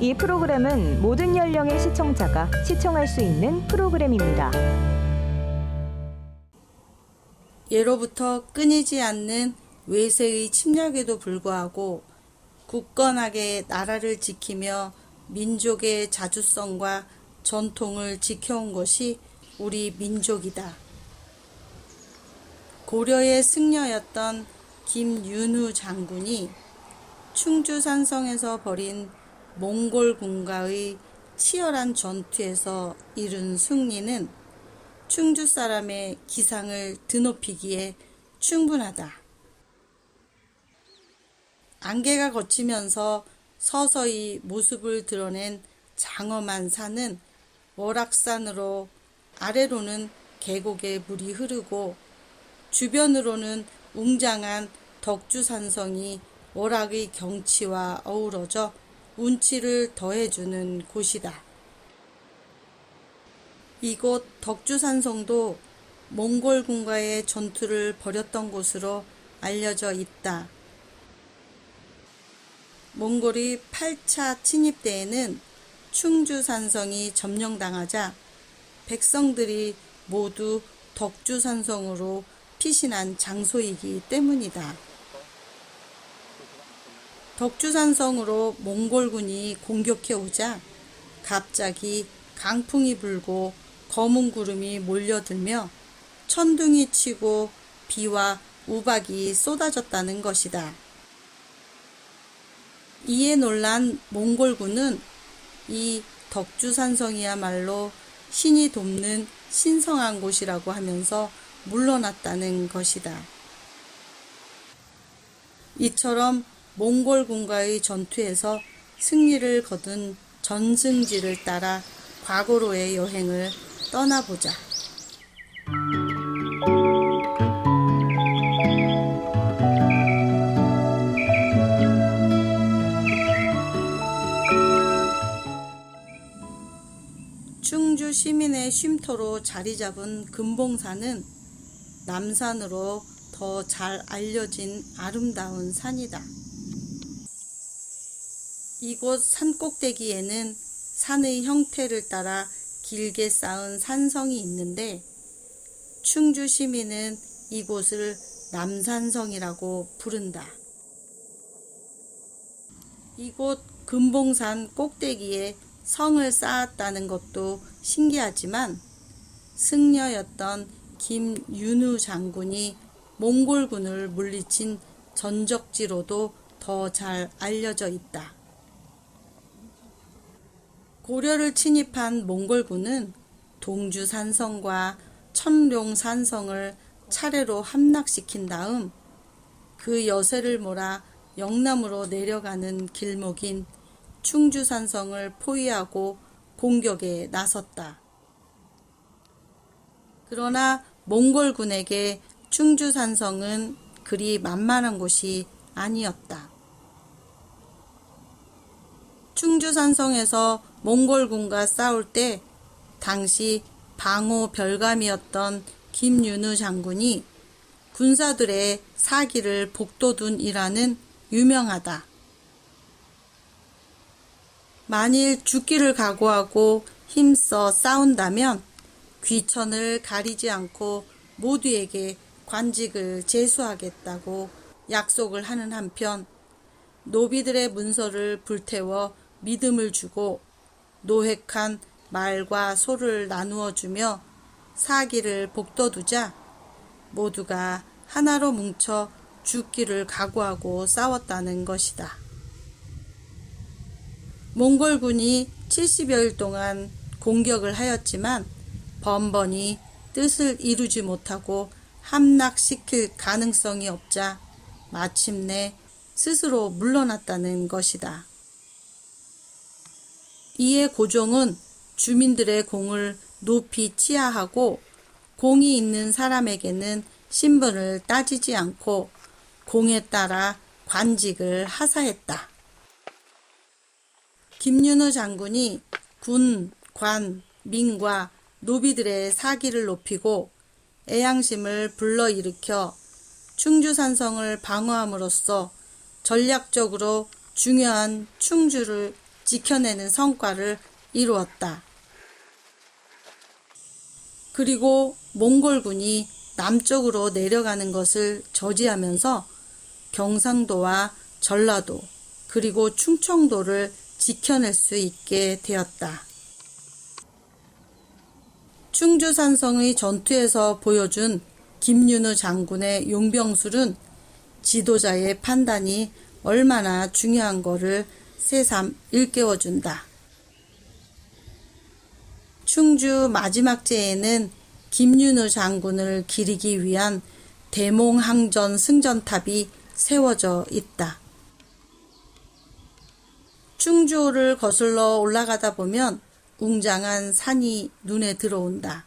이 프로그램은 모든 연령의 시청자가 시청할 수 있는 프로그램입니다. 예로부터 끊이지 않는 외세의 침략에도 불구하고 굳건하게 나라를 지키며 민족의 자주성과 전통을 지켜온 것이 우리 민족이다. 고려의 승려였던 김윤후 장군이 충주산성에서 벌인 몽골군과의 치열한 전투에서 이룬 승리는 충주 사람의 기상을 드높이기에 충분하다. 안개가 걷히면서 서서히 모습을 드러낸 장엄한 산은 월악산으로 아래로는 계곡의 물이 흐르고 주변으로는 웅장한 덕주산성이 월악의 경치와 어우러져 운치를 더해주는 곳이다. 이곳 덕주산성도 몽골군과의 전투를 벌였던 곳으로 알려져 있다. 몽골이 8차 침입 때에는 충주산성이 점령당하자 백성들이 모두 덕주산성으로 피신한 장소이기 때문이다. 덕주산성으로 몽골군이 공격해 오자 갑자기 강풍이 불고 검은 구름이 몰려들며 천둥이 치고 비와 우박이 쏟아졌다는 것이다. 이에 놀란 몽골군은 이 덕주산성이야말로 신이 돕는 신성한 곳이라고 하면서 물러났다는 것이다. 이처럼 몽골군과의 전투에서 승리를 거둔 전승지를 따라 과거로의 여행을 떠나보자. 충주 시민의 쉼터로 자리 잡은 금봉산은 남산으로 더 잘 알려진 아름다운 산이다. 이곳 산꼭대기에는 산의 형태를 따라 길게 쌓은 산성이 있는데 충주 시민은 이곳을 남산성이라고 부른다. 이곳 금봉산 꼭대기에 성을 쌓았다는 것도 신기하지만 승려였던 김윤후 장군이 몽골군을 물리친 전적지로도 더 잘 알려져 있다. 고려를 침입한 몽골군은 동주산성과 천룡산성을 차례로 함락시킨 다음 그 여세를 몰아 영남으로 내려가는 길목인 충주산성을 포위하고 공격에 나섰다. 그러나 몽골군에게 충주산성은 그리 만만한 곳이 아니었다. 충주산성에서 몽골군과 싸울 때 당시 방호 별감이었던 김윤후 장군이 군사들의 사기를 북돋운 일화는 유명하다. 만일 죽기를 각오하고 힘써 싸운다면 귀천을 가리지 않고 모두에게 관직을 제수하겠다고 약속을 하는 한편 노비들의 문서를 불태워 믿음을 주고 노획한 말과 소를 나누어 주며 사기를 북돋우자 모두가 하나로 뭉쳐 죽기를 각오하고 싸웠다는 것이다. 몽골군이 70여일 동안 공격을 하였지만 번번이 뜻을 이루지 못하고 함락시킬 가능성이 없자 마침내 스스로 물러났다는 것이다. 이에 고종은 주민들의 공을 높이 치하하고 공이 있는 사람에게는 신분을 따지지 않고 공에 따라 관직을 하사했다. 김윤후 장군이 군, 관, 민과 노비들의 사기를 높이고 애양심을 불러일으켜 충주산성을 방어함으로써 전략적으로 중요한 충주를 지켜내는 성과를 이루었다. 그리고 몽골군이 남쪽으로 내려가는 것을 저지하면서 경상도와 전라도 그리고 충청도를 지켜낼 수 있게 되었다. 충주산성의 전투에서 보여준 김윤우 장군의 용병술은 지도자의 판단이 얼마나 중요한 것을 새삼 일깨워준다. 충주 마지막 제에는 김윤우 장군을 기리기 위한 대몽항전 승전탑이 세워져 있다. 충주호를 거슬러 올라가다 보면 웅장한 산이 눈에 들어온다.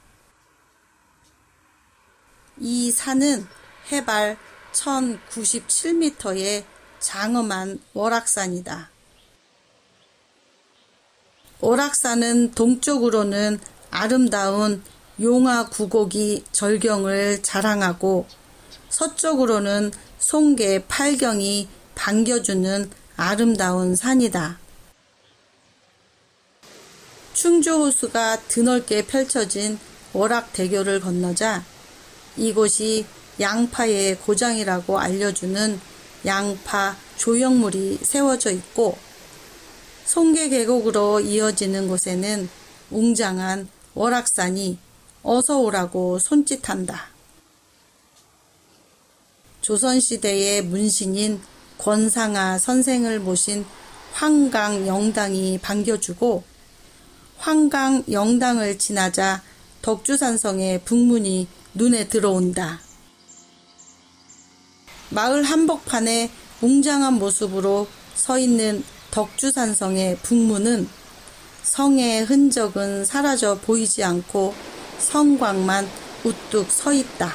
이 산은 해발 1097m의 장엄한 월악산이다. 월악산은 동쪽으로는 아름다운 용화구곡이 절경을 자랑하고 서쪽으로는 송계 팔경이 반겨주는 아름다운 산이다. 충주호수가 드넓게 펼쳐진 월악대교를 건너자 이곳이 양파의 고장이라고 알려주는 양파 조형물이 세워져 있고 송계 계곡으로 이어지는 곳에는 웅장한 월악산이 어서 오라고 손짓한다. 조선시대의 문신인 권상아 선생을 모신 황강영당이 반겨주고 황강영당을 지나자 덕주산성의 북문이 눈에 들어온다. 마을 한복판에 웅장한 모습으로 서 있는 덕주산성의 북문은 성의 흔적은 사라져 보이지 않고 성곽만 우뚝 서 있다.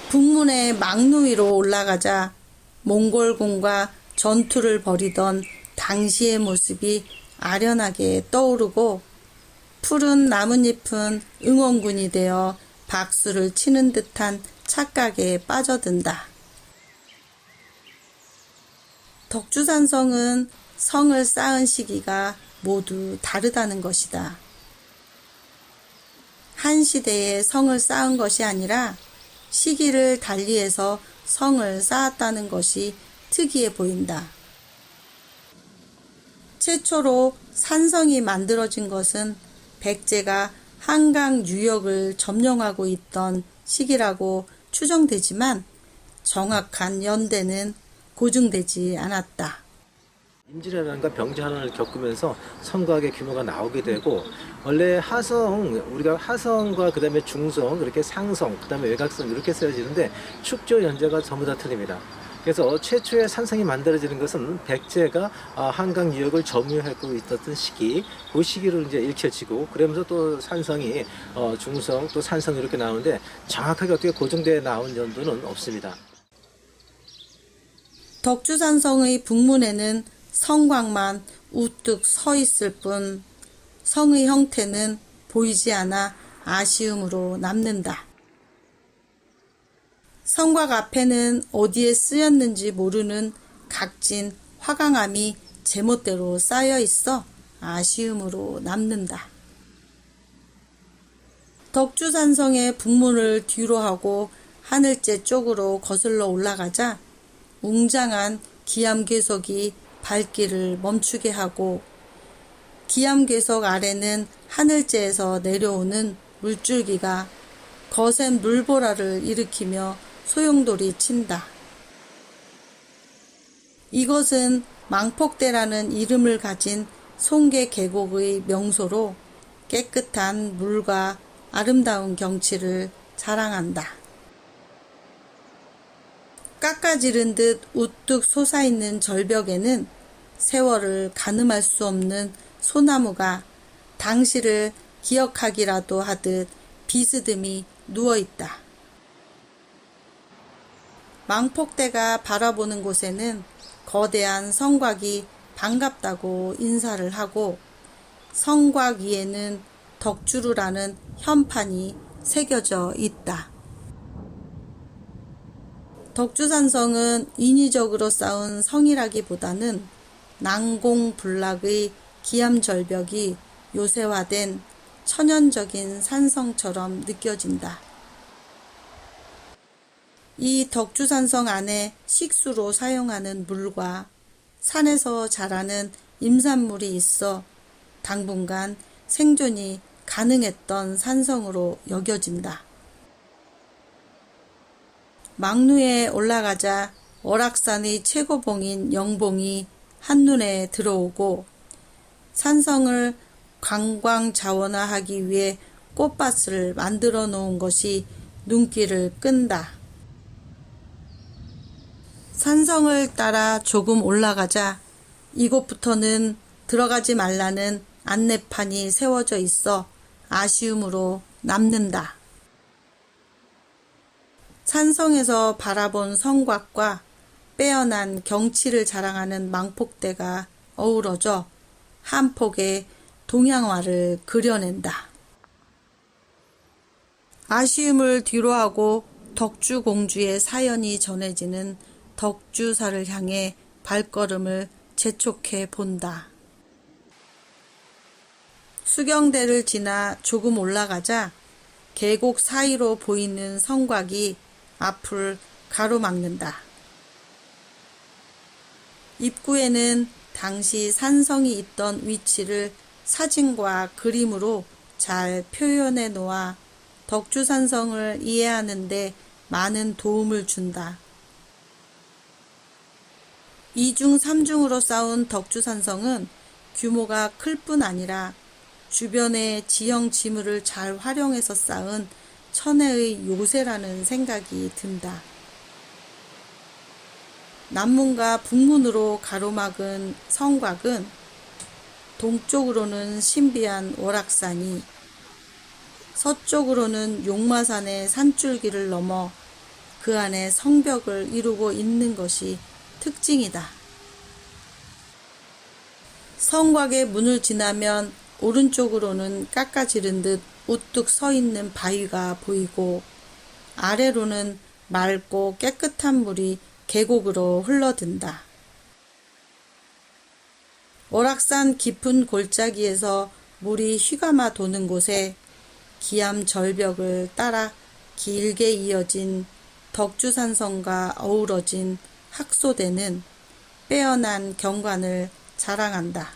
북문의 망루 위로 올라가자 몽골군과 전투를 벌이던 당시의 모습이 아련하게 떠오르고 푸른 나뭇잎은 응원군이 되어 박수를 치는 듯한 착각에 빠져든다. 덕주산성은 성을 쌓은 시기가 모두 다르다는 것이다. 한 시대에 성을 쌓은 것이 아니라 시기를 달리해서 성을 쌓았다는 것이 특이해 보인다. 최초로 산성이 만들어진 것은 백제가 한강 유역을 점령하고 있던 시기라고 추정되지만 정확한 연대는 고증되지 않았다. 임진왜란과 병자난을 겪으면서 성곽의 규모가 나오게 되고 원래 하성, 우리가 하성과 그다음에 중성, 그렇게 상성, 그다음에 외곽성 이렇게 쓰여지는데 축조 연제가 전부 다 틀립니다. 그래서 최초의 산성이 만들어지는 것은 백제가 한강 유역을 점유하고 있었던 시기, 그 시기로 이제 읽혀지고 그러면서 또 산성이 중성 또 산성 이렇게 나오는데 정확하게 어떻게 고정되어 나온 연도는 없습니다. 덕주산성의 북문에는 성곽만 우뚝 서 있을 뿐 성의 형태는 보이지 않아 아쉬움으로 남는다. 성곽 앞에는 어디에 쓰였는지 모르는 각진 화강암이 제멋대로 쌓여 있어 아쉬움으로 남는다. 덕주산성의 북문을 뒤로 하고 하늘제 쪽으로 거슬러 올라가자 웅장한 기암괴석이 발길을 멈추게 하고 기암괴석 아래는 하늘제에서 내려오는 물줄기가 거센 물보라를 일으키며 소용돌이 친다. 이것은 망폭대라는 이름을 가진 송계 계곡의 명소로 깨끗한 물과 아름다운 경치를 자랑한다. 깎아지른 듯 우뚝 솟아있는 절벽에는 세월을 가늠할 수 없는 소나무가 당시를 기억하기라도 하듯 비스듬히 누워있다. 망폭대가 바라보는 곳에는 거대한 성곽이 반갑다고 인사를 하고 성곽 위에는 덕주루라는 현판이 새겨져 있다. 덕주산성은 인위적으로 쌓은 성이라기보다는 난공불락의 기암절벽이 요새화된 천연적인 산성처럼 느껴진다. 이 덕주산성 안에 식수로 사용하는 물과 산에서 자라는 임산물이 있어 당분간 생존이 가능했던 산성으로 여겨진다. 막루에 올라가자 월악산의 최고봉인 영봉이 한눈에 들어오고 산성을 관광 자원화하기 위해 꽃밭을 만들어 놓은 것이 눈길을 끈다. 산성을 따라 조금 올라가자 이곳부터는 들어가지 말라는 안내판이 세워져 있어 아쉬움으로 남는다. 산성에서 바라본 성곽과 빼어난 경치를 자랑하는 망폭대가 어우러져 한 폭의 동양화를 그려낸다. 아쉬움을 뒤로하고 덕주공주의 사연이 전해지는 덕주사를 향해 발걸음을 재촉해 본다. 수경대를 지나 조금 올라가자 계곡 사이로 보이는 성곽이 앞을 가로막는다. 입구에는 당시 산성이 있던 위치를 사진과 그림으로 잘 표현해 놓아 덕주산성을 이해하는 데 많은 도움을 준다. 2중 3중으로 쌓은 덕주산성은 규모가 클 뿐 아니라 주변의 지형 지물을 잘 활용해서 쌓은 천혜의 요새라는 생각이 든다. 남문과 북문으로 가로막은 성곽은 동쪽으로는 신비한 월악산이, 서쪽으로는 용마산의 산줄기를 넘어 그 안에 성벽을 이루고 있는 것이 특징이다. 성곽의 문을 지나면 오른쪽으로는 깎아지른 듯 우뚝 서 있는 바위가 보이고 아래로는 맑고 깨끗한 물이 계곡으로 흘러든다. 월악산 깊은 골짜기에서 물이 휘감아 도는 곳에 기암 절벽을 따라 길게 이어진 덕주산성과 어우러진 학소대는 빼어난 경관을 자랑한다.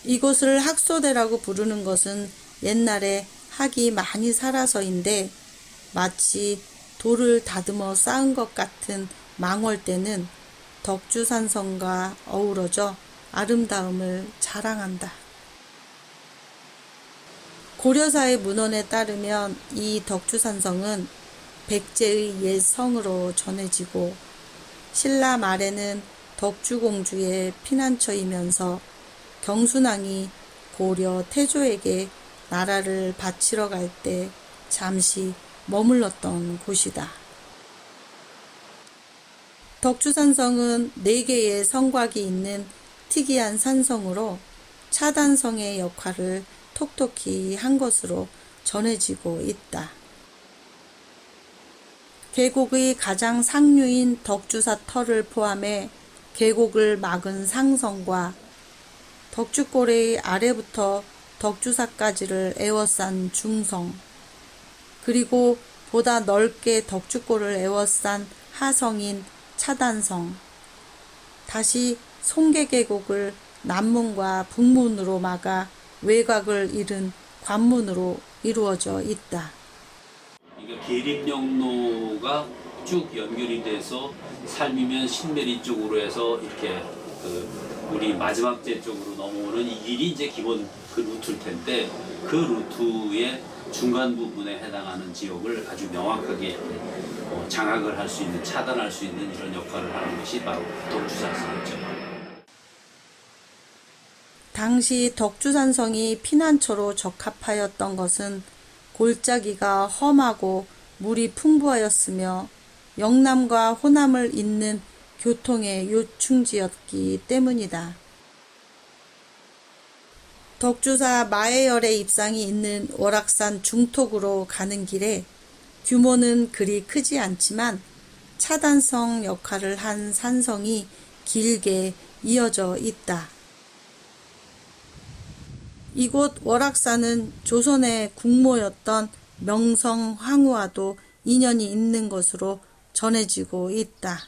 이곳을 학소대라고 부르는 것은 옛날에 학이 많이 살아서인데 마치 돌을 다듬어 쌓은 것 같은 망월대는 덕주산성과 어우러져 아름다움을 자랑한다. 고려사의 문헌에 따르면 이 덕주산성은 백제의 옛 성으로 전해지고 신라 말에는 덕주공주의 피난처이면서 경순왕이 고려 태조에게 나라를 바치러 갈 때 잠시 머물렀던 곳이다. 덕주산성은 4개의 성곽이 있는 특이한 산성으로 차단성의 역할을 톡톡히 한 것으로 전해지고 있다. 계곡의 가장 상류인 덕주사 터를 포함해 계곡을 막은 상성과 덕주골의 아래부터 덕주사까지를 에워싼 중성, 그리고 보다 넓게 덕주골을 에워싼 하성인 차단성, 다시 송계계곡을 남문과 북문으로 막아 외곽을 잃은 관문으로 이루어져 있다. 그러니까 계림역로가 쭉 연결이 돼서 삶이면 신메리 쪽으로 해서 이렇게 우리 마지막제 쪽으로 넘어오는 이 길이 이제 기본 그 루트일 텐데 그 루트의 중간 부분에 해당하는 지역을 아주 명확하게 장악을 할 수 있는, 차단할 수 있는 이런 역할을 하는 것이 바로 덕주산성이죠. 당시 덕주산성이 피난처로 적합하였던 것은 골짜기가 험하고 물이 풍부하였으며 영남과 호남을 잇는 교통의 요충지였기 때문이다. 덕주사 마해열의 입상이 있는 월악산 중턱으로 가는 길에 규모는 그리 크지 않지만 차단성 역할을 한 산성이 길게 이어져 있다. 이곳 월악산은 조선의 국모였던 명성 황후와도 인연이 있는 것으로 전해지고 있다.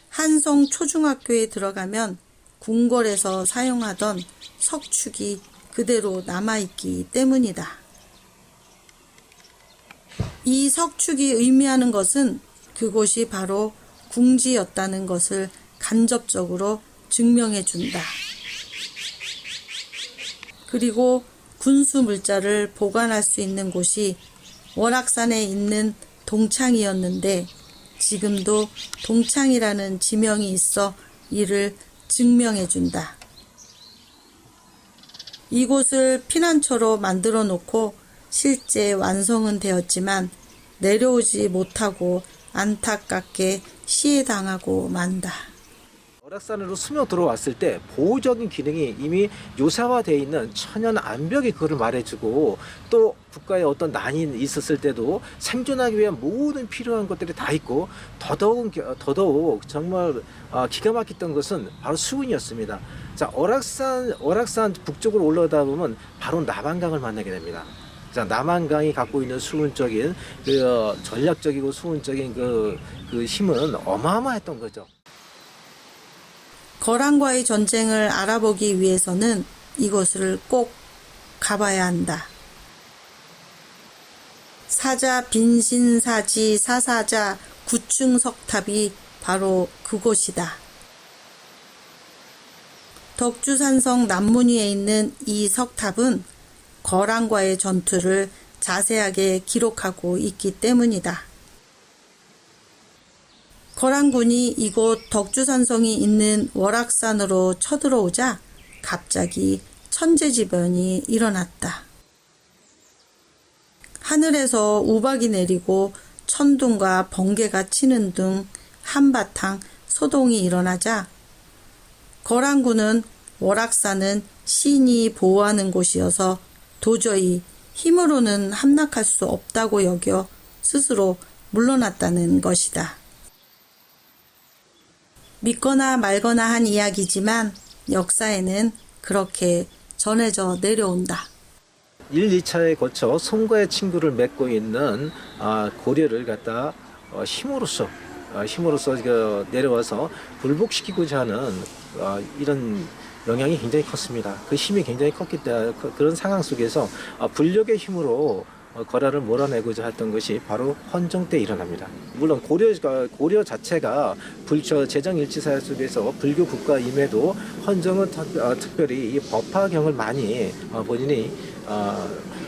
한성 초중학교에 들어가면 궁궐에서 사용하던 석축이 그대로 남아있기 때문이다. 이 석축이 의미하는 것은 그곳이 바로 궁지였다는 것을 간접적으로 증명해 준다. 그리고 군수 물자를 보관할 수 있는 곳이 월악산에 있는 동창이었는데 지금도 동창이라는 지명이 있어 이를 증명해 준다. 이곳을 피난처로 만들어 놓고 실제 완성은 되었지만 내려오지 못하고 안타깝게 시해당하고 만다. 월악산으로 스며 들어왔을 때 보호적인 기능이 이미 요사화되어 있는 천연 암벽이 그걸 말해주고, 또 국가에 어떤 난이 있었을 때도 생존하기 위한 모든 필요한 것들이 다 있고, 더더욱 정말 기가 막혔던 것은 바로 수은이었습니다. 자, 월악산 북쪽으로 올라가다 보면 바로 남한강을 만나게 됩니다. 자, 남한강이 갖고 있는 수은적인 전략적이고 수은적인 그 힘은 어마어마했던 거죠. 거란과의 전쟁을 알아보기 위해서는 이곳을 꼭 가봐야 한다. 사자 빈신사지 사사자 구층 석탑이 바로 그곳이다. 덕주산성 남문위에 있는 이 석탑은 거란과의 전투를 자세하게 기록하고 있기 때문이다. 거란군이 이곳 덕주산성이 있는 월악산으로 쳐들어오자 갑자기 천재지변이 일어났다. 하늘에서 우박이 내리고 천둥과 번개가 치는 등 한바탕 소동이 일어나자 거란군은 월악산은 신이 보호하는 곳이어서 도저히 힘으로는 함락할 수 없다고 여겨 스스로 물러났다는 것이다. 믿거나 말거나 한 이야기지만 역사에는 그렇게 전해져 내려온다. 1, 2차에 거쳐 송과의 친구를 맺고 있는 고려를 갖다 힘으로써 내려와서 굴복시키고자 하는 이런 영향이 굉장히 컸습니다. 그 힘이 굉장히 컸기 때문에 그런 상황 속에서 불력의 힘으로 거란을 몰아내고자 했던 것이 바로 헌정 때 일어납니다. 물론 고려 자체가 제정일치사회 속에서 불교 국가임에도 헌정은 특별히 이 법화경을 많이 본인이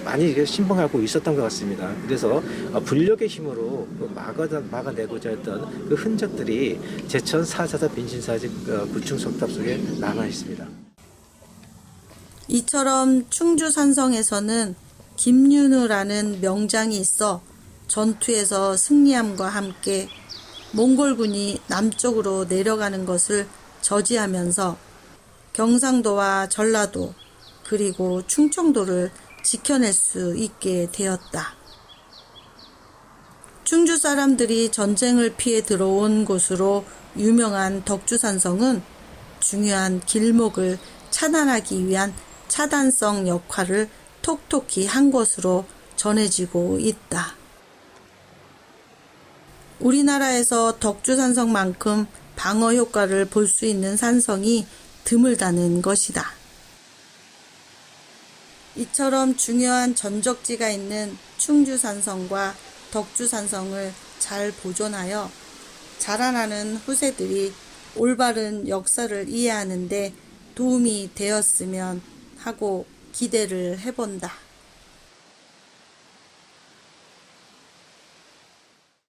많이 신봉하고 있었던 것 같습니다. 그래서 불력의 힘으로 막아내고자 했던 그 흔적들이 제천 사사자 빈신사지 구층 석탑 속에 남아 있습니다. 이처럼 충주산성에서는 김윤우라는 명장이 있어 전투에서 승리함과 함께 몽골군이 남쪽으로 내려가는 것을 저지하면서 경상도와 전라도 그리고 충청도를 지켜낼 수 있게 되었다. 충주 사람들이 전쟁을 피해 들어온 곳으로 유명한 덕주산성은 중요한 길목을 차단하기 위한 차단성 역할을 톡톡히 한 것으로 전해지고 있다. 우리나라에서 덕주산성만큼 방어 효과를 볼 수 있는 산성이 드물다는 것이다. 이처럼 중요한 전적지가 있는 충주산성과 덕주산성을 잘 보존하여 자라나는 후세들이 올바른 역사를 이해하는 데 도움이 되었으면 하고 기대를 해본다.